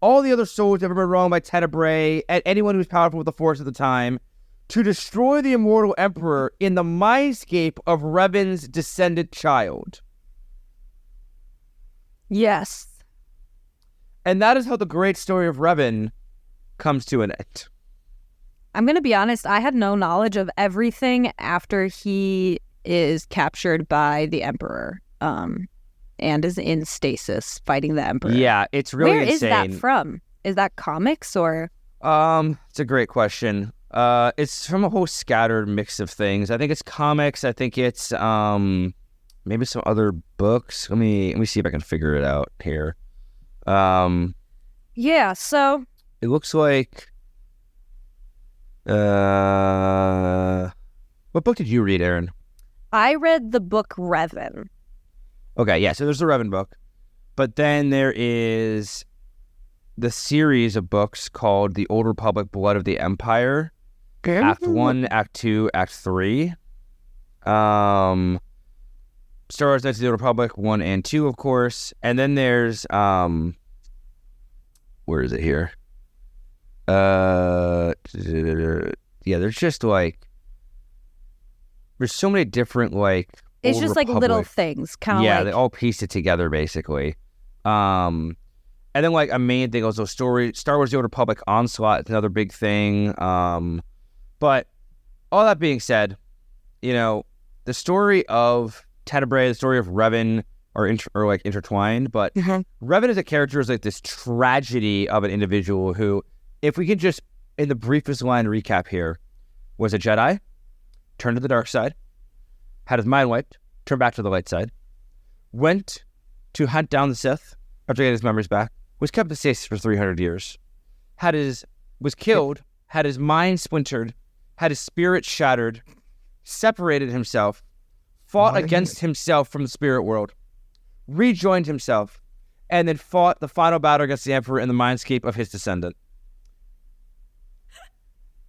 all the other souls that have been wronged by Tenebrae and anyone who's powerful with the Force at the time, to destroy the immortal Emperor in the mindscape of Revan's descendant child. Yes. And that is how the great story of Revan comes to an end. I'm going to be honest, I had no knowledge of everything after he is captured by the Emperor. And is in stasis fighting the Emperor. Yeah, it's really Where insane. Where is that from? Is that comics or? It's a great question. It's from a whole scattered mix of things. I think it's comics. I think it's maybe some other books. Let me see if I can figure it out here. Yeah. So it looks like. What book did you read, Erin? I read the book Revan. Okay, yeah, so there's the Revan book. But then there is the series of books called The Old Republic, Blood of the Empire. Act 1, Act 2, Act 3. Star Wars Knights of the Old Republic, 1 and 2, of course. And then there's, where is it here? Yeah, there's just like, there's so many different like, it's Old just Republic. Like little things, kind of yeah, like... they all pieced it together, basically. And then, like, a main thing also Star Wars The Old Republic Onslaught is another big thing. But all that being said, you know, the story of Tenebrae, the story of Revan are intertwined. But Revan as a character is like this tragedy of an individual who, if we could just, in the briefest line recap here, was a Jedi, turned to the dark side, had his mind wiped, turned back to the light side, went to hunt down the Sith after getting his memories back, was kept in stasis for 300 years, was killed, had his mind splintered, had his spirit shattered, separated himself, fought against himself from the spirit world, rejoined himself, and then fought the final battle against the Emperor in the mindscape of his descendant.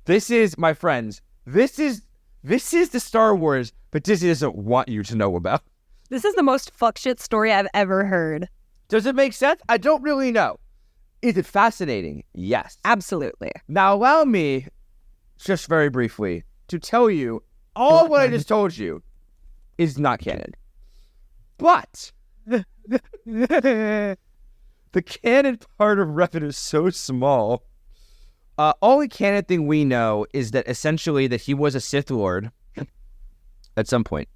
This is, my friends, this is the Star Wars, but Disney doesn't want you to know about. This is the most fuck shit story I've ever heard. Does it make sense? I don't really know. Is it fascinating? Yes. Absolutely. Now allow me, just very briefly, to tell you all what I just told you is not canon. But the canon part of Revan is so small. Only canon thing we know is that essentially that he was a Sith Lord at some point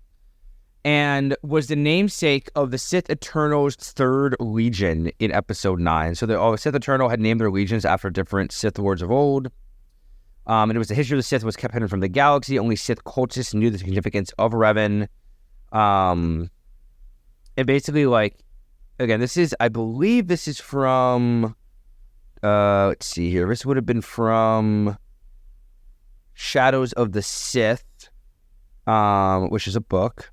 and was the namesake of the Sith Eternal's third legion in episode 9. So the Sith Eternal had named their legions after different Sith Lords of old. And it was the history of the Sith was kept hidden from the galaxy. Only Sith cultists knew the significance of Revan. And basically, like, again, I believe this is from... let's see here. This would have been from Shadows of the Sith, which is a book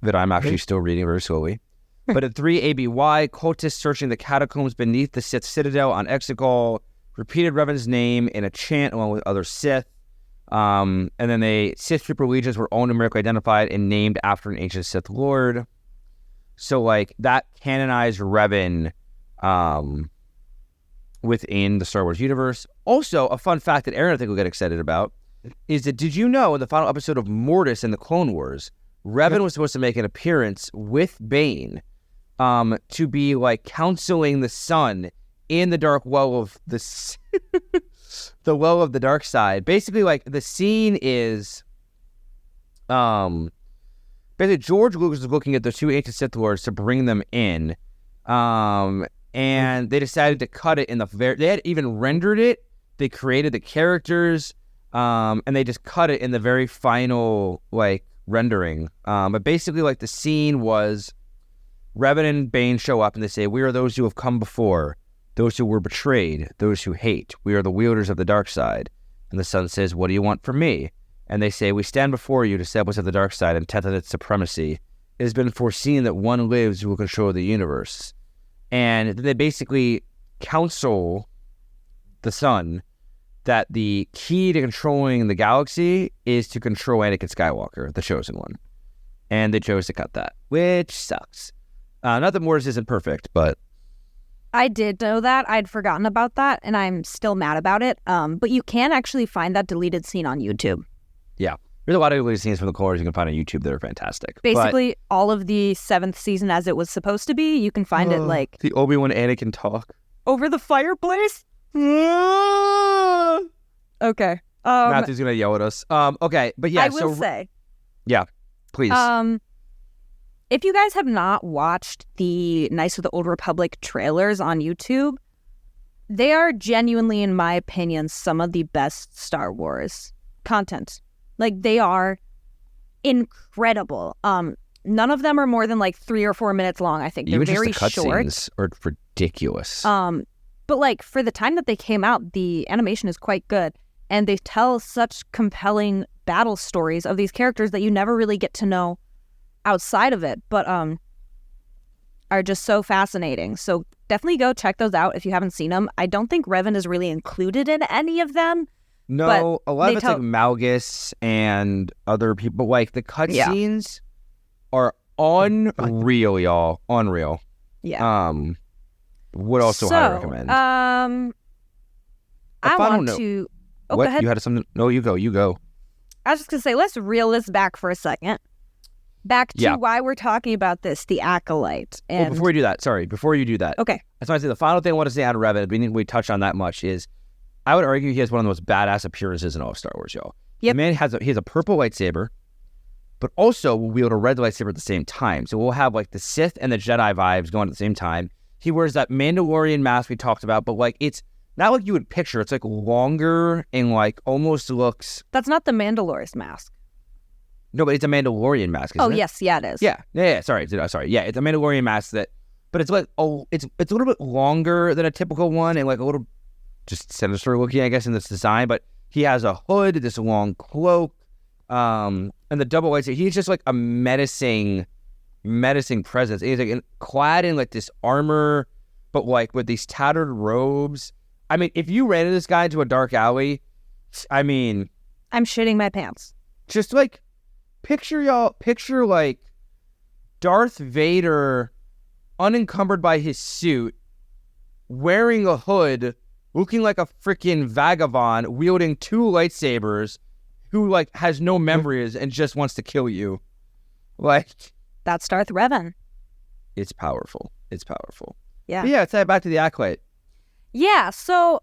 that I'm actually still reading very slowly. But at 3 ABY, cultists searching the catacombs beneath the Sith Citadel on Exegol repeated Revan's name in a chant along with other Sith. And then the Sith Trooper legions were all numerically identified and named after an ancient Sith Lord. So, like, that canonized Revan... within the Star Wars universe. Also, a fun fact that Erin, I think, will get excited about is that did you know in the final episode of Mortis in the Clone Wars, Revan was supposed to make an appearance with Bane to be like counseling the son in the dark well of the the well of the dark side. Basically, like the scene is basically George Lucas is looking at the two ancient Sith Lords to bring them in. And they decided to cut it in the they had even rendered it. They created the characters, and they just cut it in the very final, like, rendering. But basically, like, the scene was Revan and Bane show up and they say, "We are those who have come before, those who were betrayed, those who hate. We are the wielders of the dark side." And the son says, "What do you want from me?" And they say, "We stand before you to establish the dark side and test its supremacy. It has been foreseen that one lives who will control the universe." And they basically counsel the son that the key to controlling the galaxy is to control Anakin Skywalker, the chosen one. And they chose to cut that, which sucks. Not that Mortis isn't perfect, but... I did know that. I'd forgotten about that, and I'm still mad about it. But you can actually find that deleted scene on YouTube. Yeah. There's a lot of deleted scenes from the Clone Wars you can find on YouTube that are fantastic. Basically, all of the 7th season as it was supposed to be, you can find it like... The Obi-Wan Anakin talk. Over the fireplace? Okay. Matthew's going to yell at us. Okay, but yeah, I will say... Yeah, please. If you guys have not watched the Knights of the Old Republic trailers on YouTube, they are genuinely, in my opinion, some of the best Star Wars content. Like, they are incredible. None of them are more than like 3 or 4 minutes long. I think they're even very just the short. Cutscenes are ridiculous. But like for the time that they came out, the animation is quite good, and they tell such compelling battle stories of these characters that you never really get to know outside of it, but are just so fascinating. So definitely go check those out if you haven't seen them. I don't think Revan is really included in any of them. No, a lot of it's like Malgus and other people. Like the cutscenes are unreal, y'all. Unreal. Yeah. Would also highly recommend. I want to. Oh, what? Go ahead. You had something? No, you go. You go. I was just gonna say, let's reel this back for a secend. Back to why we're talking about this, the Acolyte. And... Well, before you do that, before you do that. Okay. That's why I say the final thing I want to say on Revan, we didn't touch on that much, is I would argue he has one of the most badass appearances in all of Star Wars, y'all. Yep. The man he has a purple lightsaber, but also will wield a red lightsaber at the same time. So we'll have like the Sith and the Jedi vibes going at the same time. He wears that Mandalorian mask we talked about, but like it's not like you would picture. It's like longer and like almost looks... That's not the Mandalorian mask. No, but it's a Mandalorian mask, isn't it? Yes, yeah, it is. Yeah. Sorry. Yeah, it's a Mandalorian mask but it's like it's a little bit longer than a typical one and like a little just sinister looking, I guess, in this design. But he has a hood, this long cloak, and the double lightsaber. He's just like a menacing presence. He's like clad in like this armor, but like with these tattered robes. I mean, if you ran into this guy into a dark alley, I mean, I'm shitting my pants. Just like. Picture like Darth Vader unencumbered by his suit, wearing a hood, looking like a freaking vagabond, wielding 2 lightsabers, who like has no memories and just wants to kill you. Like, that's Darth Revan. It's powerful. Yeah. But yeah, say back to the Acolyte. Yeah, so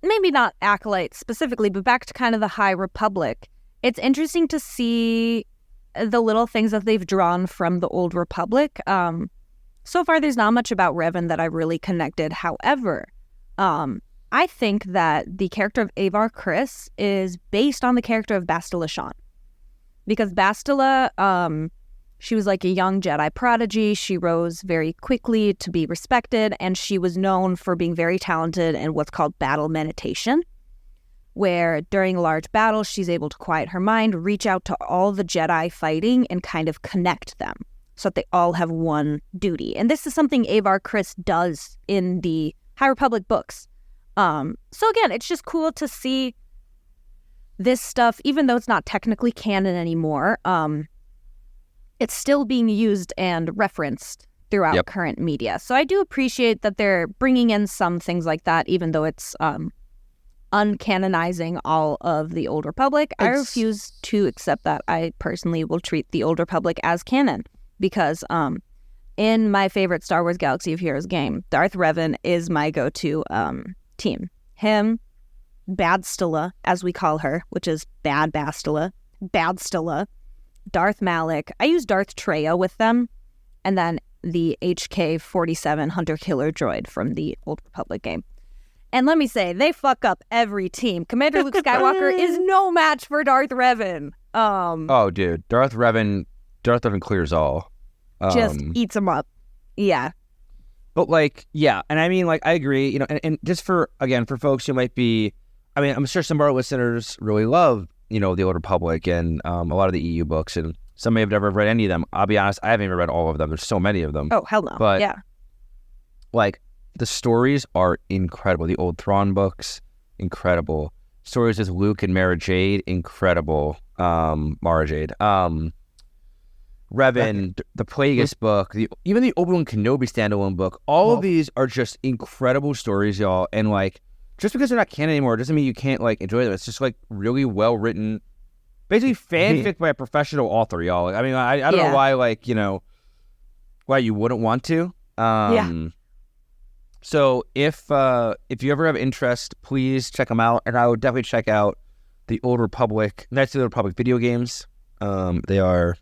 maybe not Acolyte specifically, but back to kind of the High Republic. It's interesting to see the little things that they've drawn from the Old Republic. So far, there's not much about Revan that I really connected. However, I think that the character of Avar Kriss is based on the character of Bastila Shan. Because Bastila, she was like a young Jedi prodigy. She rose very quickly to be respected, and she was known for being very talented in what's called battle meditation, where during a large battle, she's able to quiet her mind, reach out to all the Jedi fighting, and kind of connect them so that they all have one duty. And this is something Avar Kriss does in the High Republic books. So again, it's just cool to see this stuff, even though it's not technically canon anymore. It's still being used and referenced throughout current media. So I do appreciate that they're bringing in some things like that, even though it's uncanonizing all of the Old Republic. I refuse to accept that. I personally will treat the Old Republic as canon because in my favorite Star Wars Galaxy of Heroes game, Darth Revan is my go-to team. Him, Badstilla, as we call her, which is Bad Bastilla, Darth Malak. I use Darth Treya with them, and then the HK-47 Hunter-Killer droid from the Old Republic game. And let me say, they fuck up every team. Commander Luke Skywalker is no match for Darth Revan. Oh, dude. Darth Revan clears all. Just eats them up. Yeah. But, like, yeah. And I mean, like, I agree. You know, and just for folks who might be, I mean, I'm sure some of our listeners really love, you know, the Old Republic and a lot of the EU books. And some may have never read any of them. I'll be honest, I haven't even read all of them. There's so many of them. Oh, hell no. But, yeah. Like, the stories are incredible. The old Thrawn books, incredible. Stories with Luke and Mara Jade, incredible. Mara Jade. Revan, the Plagueis book, even the Obi-Wan Kenobi standalone book, all of these are just incredible stories, y'all. And, like, just because they're not canon anymore doesn't mean you can't, like, enjoy them. It's just, like, really well-written, basically fanfic by a professional author, y'all. Like, I mean, I don't know why, like, you know, why you wouldn't want to. So if you ever have interest, please check them out. And I would definitely check out the Old Republic, Knights of the Old Republic video games. They are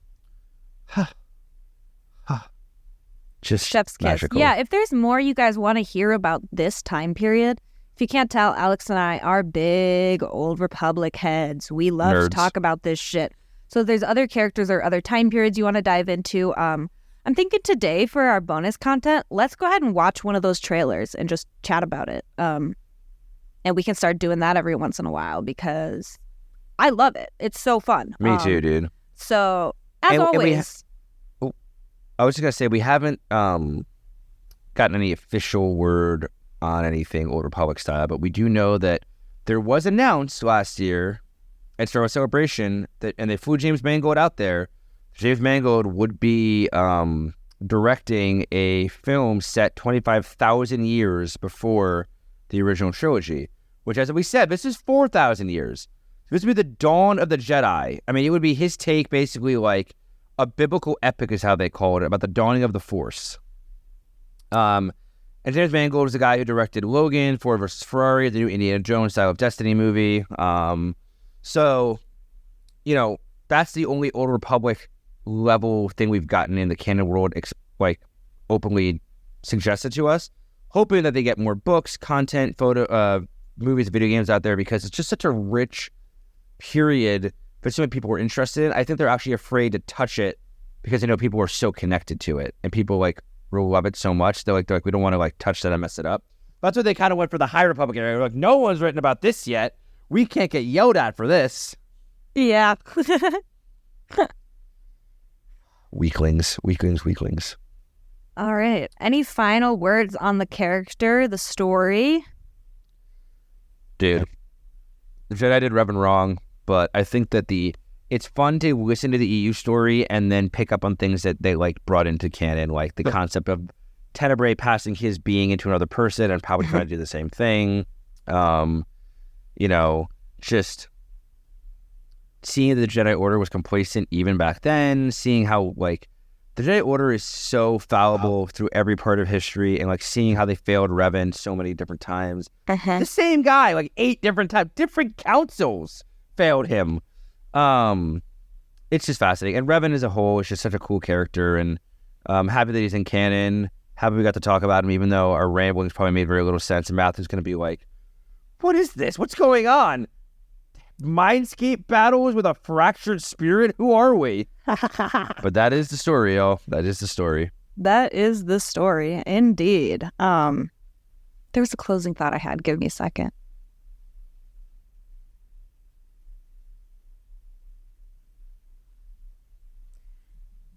just chef's magical. kiss. Yeah, if there's more you guys want to hear about this time period, if you can't tell, Alex and I are big Old Republic heads. We love Nerds. to talk about this shit. So if there's other characters or other time periods you want to dive into, I'm thinking today for our bonus content, let's go ahead and watch one of those trailers and just chat about it. And we can start doing that every once in a while because I love it. It's so fun. Me too, dude. So, as always... I was just going to say, we haven't gotten any official word on anything Old Republic style, but we do know that there was announced last year at Star Wars Celebration that, and they flew James Mangold out there. James Mangold would be directing a film set 25,000 years before the original trilogy, which, as we said, this is 4,000 years. This would be the dawn of the Jedi. I mean, it would be his take, basically, like a biblical epic is how they call it, about the dawning of the Force. And James Mangold is the guy who directed Logan, Ford vs. Ferrari, the new Indiana Jones style of Destiny movie. So, you know, that's the only Old Republic level thing we've gotten in the canon world, like, openly suggested to us. Hoping that they get more books, content, movies, video games out there, because it's just such a rich period that so many people were interested in. I think they're actually afraid to touch it because they know people are so connected to it and people, like, will love it so much. They're like, we don't want to, like, touch that and mess it up. That's what they kind of went for the High Republic area. They're like, no one's written about this yet. We can't get yelled at for this. Yeah. Weaklings. All right. Any final words on the character, the story? Dude, the Jedi did Revan wrong, but I think that it's fun to listen to the EU story and then pick up on things that they, like, brought into canon, like the concept of Tenebrae passing his being into another person and probably trying to do the same thing. You know, just seeing that the Jedi Order was complacent even back then, seeing how, like, the Jedi Order is so fallible through every part of history, and, like, seeing how they failed Revan so many different times. The same guy, like, 8 different times, different councils failed him. It's just fascinating. And Revan as a whole is just such a cool character, and happy that he's in canon. Happy we got to talk about him, even though our ramblings probably made very little sense. And Matthew's going to be like, what is this? What's going on? Mindscape battles with a fractured spirit? Who are we? But that is the story, y'all. That is the story. That is the story, indeed. There was a closing thought I had. Give me a second.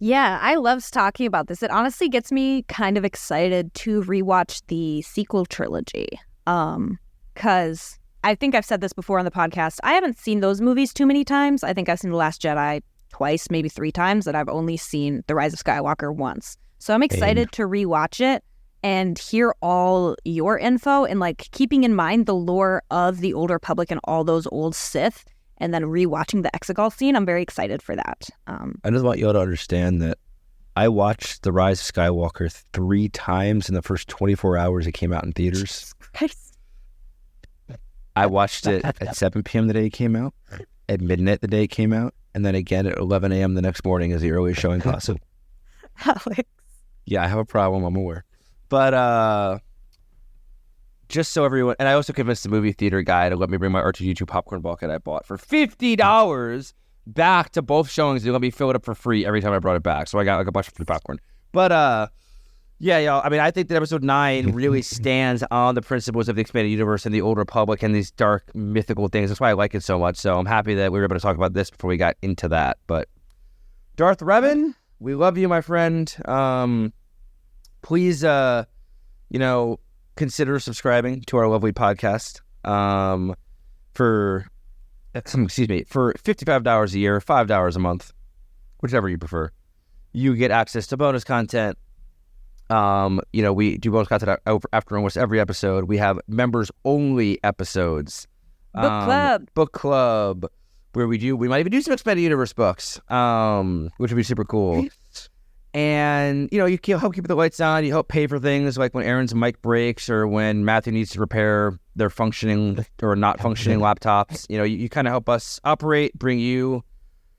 Yeah, I love talking about this. It honestly gets me kind of excited to rewatch the sequel trilogy. Because I think I've said this before on the podcast. I haven't seen those movies too many times. I think I've seen The Last Jedi twice, maybe 3 times, and I've only seen The Rise of Skywalker once. So I'm excited to rewatch it and hear all your info and like keeping in mind the lore of the Old Republic and all those old Sith, and then rewatching the Exegol scene. I'm very excited for that. I just want you all to understand that I watched The Rise of Skywalker 3 times in the first 24 hours it came out in theaters. Jesus Christ. I watched it at 7 p.m. the day it came out, at midnight the day it came out, and then again at 11 a.m. the next morning as the earliest showing possible. Alex. Yeah, I have a problem. I'm aware. But just so everyone, and I also convinced the movie theater guy to let me bring my R2D2 popcorn bucket I bought for $50 back to both showings. They let me fill it up for free every time I brought it back. So I got like a bunch of free popcorn. But yeah, y'all, I mean, I think that episode 9 really stands on the principles of the expanded universe and the Old Republic and these dark mythical things. That's why I like it so much. So I'm happy that we were able to talk about this before we got into that. But Darth Revan, we love you, my friend. Please, consider subscribing to our lovely podcast for $55 a year, $5 a month, whichever you prefer. You get access to bonus content. We do bonus content after almost every episode. We have members-only episodes. Book club, where we might even do some expanded universe books, which would be super cool. And, you help keep the lights on. You help pay for things like when Erin's mic breaks or when Matthew needs to repair their functioning or not functioning laptops. You kind of help us operate, bring you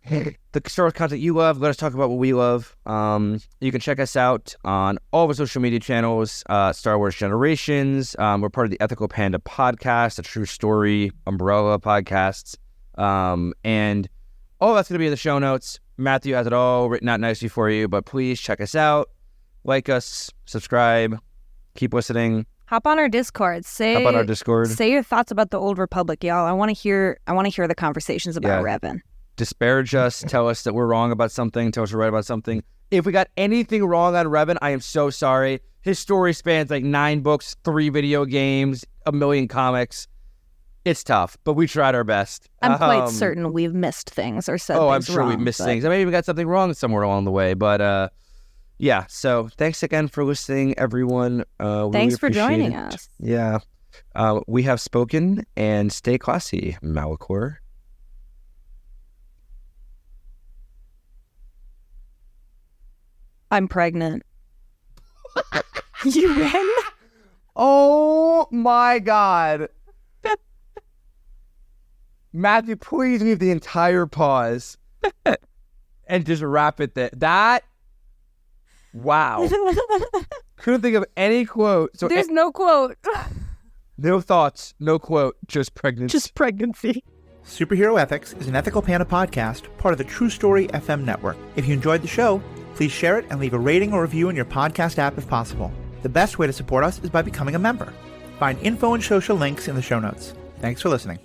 the Star Wars content you love. Let us talk about what we love. You can check us out on all of our social media channels, Star Wars Generations. We're part of the Ethical Panda podcast, a true story umbrella podcasts. And all that's going to be in the show notes. Matthew has it all written out nicely for you, but please check us out, like us, subscribe, keep listening. Hop on our Discord. Hop on our Discord. Say your thoughts about the Old Republic, y'all. I want to hear the conversations about Revan. Disparage us, tell us that we're wrong about something, tell us we're right about something. If we got anything wrong on Revan, I am so sorry. His story spans like 9 books, 3 video games, 1 million comics. It's tough, but we tried our best. I'm quite certain we've missed things or said things wrong. Oh, I'm sure we've missed things. I maybe we got something wrong somewhere along the way, but yeah. So thanks again for listening, everyone. Thanks for joining us. Yeah. We have spoken, and stay classy, Malachor. I'm pregnant. You win? Oh my God. Matthew, please leave the entire pause and just wrap it there. Wow. Couldn't think of any quote. So there's no quote. No thoughts, no quote, just pregnancy. Just pregnancy. Superhero Ethics is an Ethical Panda podcast, part of the True Story FM network. If you enjoyed the show, please share it and leave a rating or review in your podcast app if possible. The best way to support us is by becoming a member. Find info and social links in the show notes. Thanks for listening.